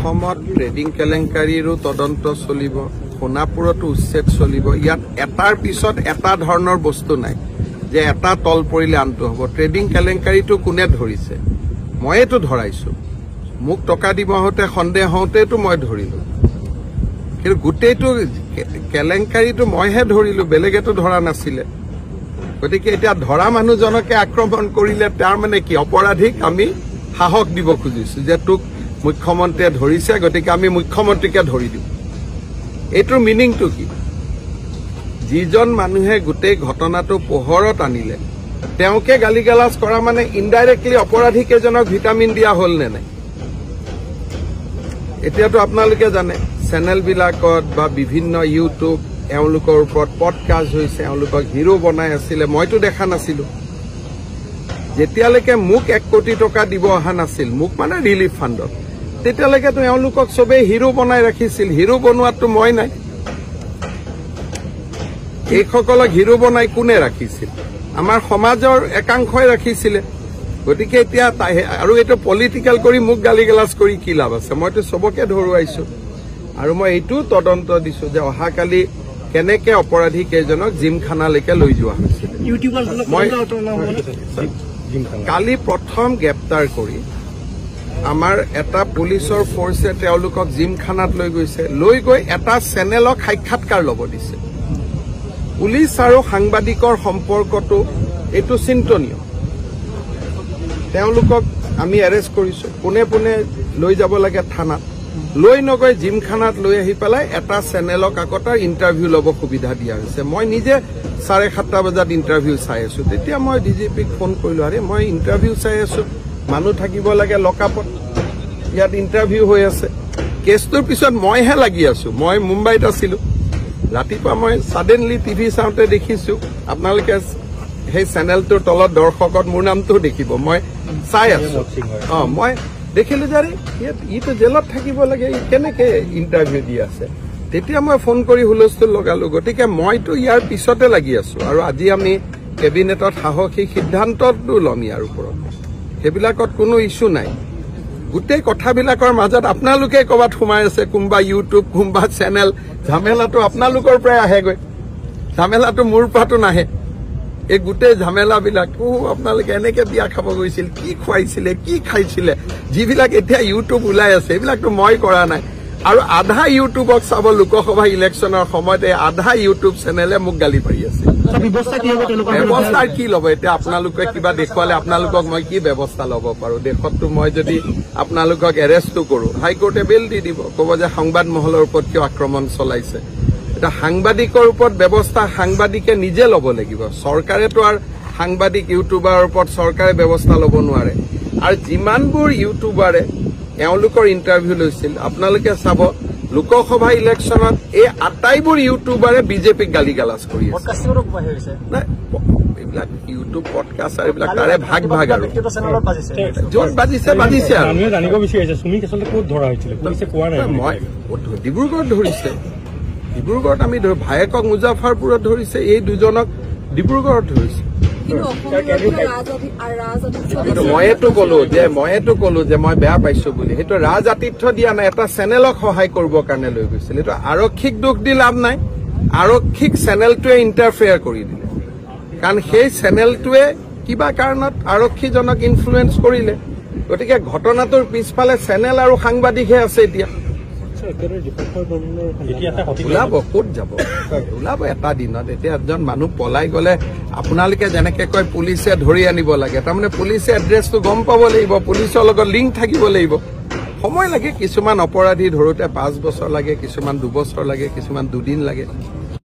অসমত ট্ৰেডিং কেলেংকাৰীৰো তদন্ত চলিব, সোণাপুৰতো উচ্ছেদ চলিব। ইয়াত এটাৰ পিছত এটা ধৰণৰ বস্তু নাই যে এটা তল পৰিলে আনটো হ'ব। ট্ৰেডিং কেলেংকাৰীটো কোনে ধৰিছে? ময়েতো ধৰাইছো। মোক টকা দিব হওঁতে সন্দেহ হওঁতেতো মই ধৰিলো, কিন্তু গোটেইটো কেলেংকাৰীটো মইহে ধৰিলো, বেলেগেতো ধৰা নাছিলে। গতিকে এতিয়া ধৰা মানুহজনকে আক্ৰমণ কৰিলে তাৰ মানে কি? অপৰাধীক আমি সাহস দিব খুজিছো যে তোক মুখ্যমন্ত্ৰীয়ে ধৰিছে, গতিকে আমি মুখ্যমন্ত্ৰীকে ধৰি দিওঁ। এইটোৰ মিনিংটো কি? যিজন মানুহে গোটেই ঘটনাটো পোহৰত আনিলে তেওঁকে গালি গালাজ কৰা মানে ইনডাইৰেক্টলি অপৰাধী কেইজনক ভিটামিন দিয়া হল নে নাই? এতিয়াতো আপোনালোকে জানে চেনেলবিলাকত বা বিভিন্ন ইউটিউব এওঁলোকৰ ওপৰত পডকাষ্ট হৈছে, এওঁলোকক হিৰো বনাই আছিলে। মইতো দেখা নাছিলো। যেতিয়ালৈকে মোক 1 কোটি টকা দিব অহা নাছিল, মোক মানে ৰিলিফ ফাণ্ডত, তেতিয়ালৈকেতো এওঁলোকক চবেই হিৰো বনাই ৰাখিছিল। হিৰো বনোৱাটো মই নাই। এইসকলক হিৰো বনাই কোনে ৰাখিছিল? আমাৰ সমাজৰ একাংশই ৰাখিছিলে। গতিকে এতিয়া আৰু এইটো পলিটিকেল কৰি মোক গালি গালাজ কৰি কি লাভ আছে? মইতো চবকে ধৰুৱাইছো আৰু মই এইটো তদন্ত দিছো যে অহাকালি কেনেকে অপৰাধী কেইজনক জিমখানালৈকে লৈ যোৱা হৈছিল। মই কালি প্ৰথম গ্ৰেপ্তাৰ কৰি আমাৰ এটা পুলিচৰ ফৰ্চে তেওঁলোকক জিমখানাত লৈ গৈছে। লৈ গৈ এটা চেনেলক সাক্ষাৎকাৰ ল'ব দিছে। পুলিচ আৰু সাংবাদিকৰ সম্পৰ্কটো এইটো চিন্তনীয়। তেওঁলোকক আমি এৰেষ্ট কৰিছো, পোনে পোনে লৈ যাব লাগে থানাত, লৈ নগৈ জিমখানাত লৈ আহি পেলাই এটা চেনেলক আকৌ তাৰ ইণ্টাৰভিউ ল'ব সুবিধা দিয়া হৈছে। মই নিজে 7:30 বজাত ইণ্টাৰভিউ চাই আছো। তেতিয়া মই ডিজিপিক ফোন কৰিলো, আৰে মই ইণ্টাৰভিউ চাই আছো, মানুহ থাকিব লাগে লকআপত, ইয়াত ইণ্টাৰভিউ হৈ আছে। কেছটোৰ পিছত মইহে লাগি আছো। মই মুম্বাইত আছিলো। ৰাতিপুৱা মই ছাডেনলি টিভি চাওঁতে দেখিছো, আপোনালোকে সেই চেনেলটোৰ তলত দৰ্শকত মোৰ নামটো দেখিব। মই চাই আছো, মই দেখিলো যে ইটো জেলত থাকিব লাগে, ই কেনেকে ইণ্টাৰভিউ দি আছে। তেতিয়া মই ফোন কৰি হুলস্থুল লগালো। গতিকে মইতো ইয়াৰ পিছতে লাগি আছো আৰু আজি আমি কেবিনেটত সাহসী সিদ্ধান্তটো ল'ম ইয়াৰ ওপৰত। সেইবিলাকত কোনো ইছ্যু নাই। গোটেই কথাবিলাকৰ মাজত আপোনালোকে ক'ৰবাত সোমাই আছে, কোনোবা ইউটিউব, কোনোবা চেনেল। ঝামেলাটো আপোনালোকৰ পৰাই আহেগৈ, ঝামেলাটো মোৰ পৰাটো নাহে। এই গোটেই ঝামেলাবিলাকো আপোনালোকে এনেকে বিয়া খাব গৈছিল, কি খুৱাইছিলে, কি খাইছিলে, যিবিলাক এতিয়া ইউটিউব ওলাই আছে, এইবিলাকতো মই কৰা নাই। আৰু আধা ইউটিউবক চাব লোকসভা ইলেকশ্যনৰ সময়ত এই আধা ইউটিউব চেনেলে মোক গালি পাৰি আছে। ব্যৱস্থা কি ল'ব? এতিয়া আপোনালোকে কিবা দেখুৱালে আপোনালোকক মই কি ব্যৱস্থা ল'ব পাৰো? দেশততো মই যদি আপোনালোকক এৰেষ্টো কৰো, হাইকোৰ্টে বেল দি দিব, ক'ব যে সংবাদ মহলৰ ওপৰত কিয় আক্ৰমণ চলাইছে। এটা সাংবাদিকৰ ওপৰত ব্যৱস্থা সাংবাদিকে নিজে ল'ব লাগিব। চৰকাৰেতো আৰু সাংবাদিক ইউটিউবাৰৰ ওপৰত চৰকাৰে ব্যৱস্থা ল'ব নোৱাৰে। আৰু যিমানবোৰ ইউটিউবাৰে এওঁলোকৰ ইণ্টাৰভিউ লৈছিল, আপোনালোকে চাব লোকসভা ইলেকশ্যনত এই আটাইবোৰ ইউটিউবাৰে বিজেপিক গালি গালাজ কৰি আছে। এইবিলাক ইউটিউব পডকাষ্ট আৰু এইবিলাক তাৰে ভাগ ভাগ আৰু য'ত বাজিছে বাজিছে। আৰু জানিব বিচাৰিছে চুমি আচলতে ক'ত ধৰা হৈছিলে? মই ডিব্ৰুগড়ত ধৰিছে। ডিব্ৰুগড়ত আমি ভায়েকক মুজাফৰপুৰত ধৰিছে, এই দুজনক ডিব্ৰুগড়ত ধৰিছে। ময়েতো কলো যে মই বেয়া পাইছো বুলি। সেইটো ৰাজআতিথ্য দিয়া নাই, এটা চেনেলক সহায় কৰিবৰ কাৰণে লৈ গৈছিল। এইটো আৰক্ষীক দোষ দি লাভ নাই। আৰক্ষীক চেনেলটোৱে ইণ্টাৰফেয়াৰ কৰি দিলে, কাৰণ সেই চেনেলটোৱে কিবা কাৰণত আৰক্ষীজনক ইনফ্লুৱেঞ্চ কৰিলে। গতিকে ঘটনাটোৰ পিছফালে চেনেল আৰু সাংবাদিকহে আছে। এতিয়া ওলাব, ক'ত যাব? ওলাব এটা দিনত। এতিয়া এজন মানুহ পলাই গলে আপোনালোকে যেনেকে কয় পুলিচে ধৰি আনিব লাগে, তাৰমানে পুলিচে এড্ৰেছটো গম পাব লাগিব, পুলিচৰ লগত লিংক থাকিব লাগিব। সময় লাগে। কিছুমান অপৰাধী ধৰোতে 5 বছৰ লাগে, কিছুমান 2 বছৰ লাগে, কিছুমান 2 দিন লাগে।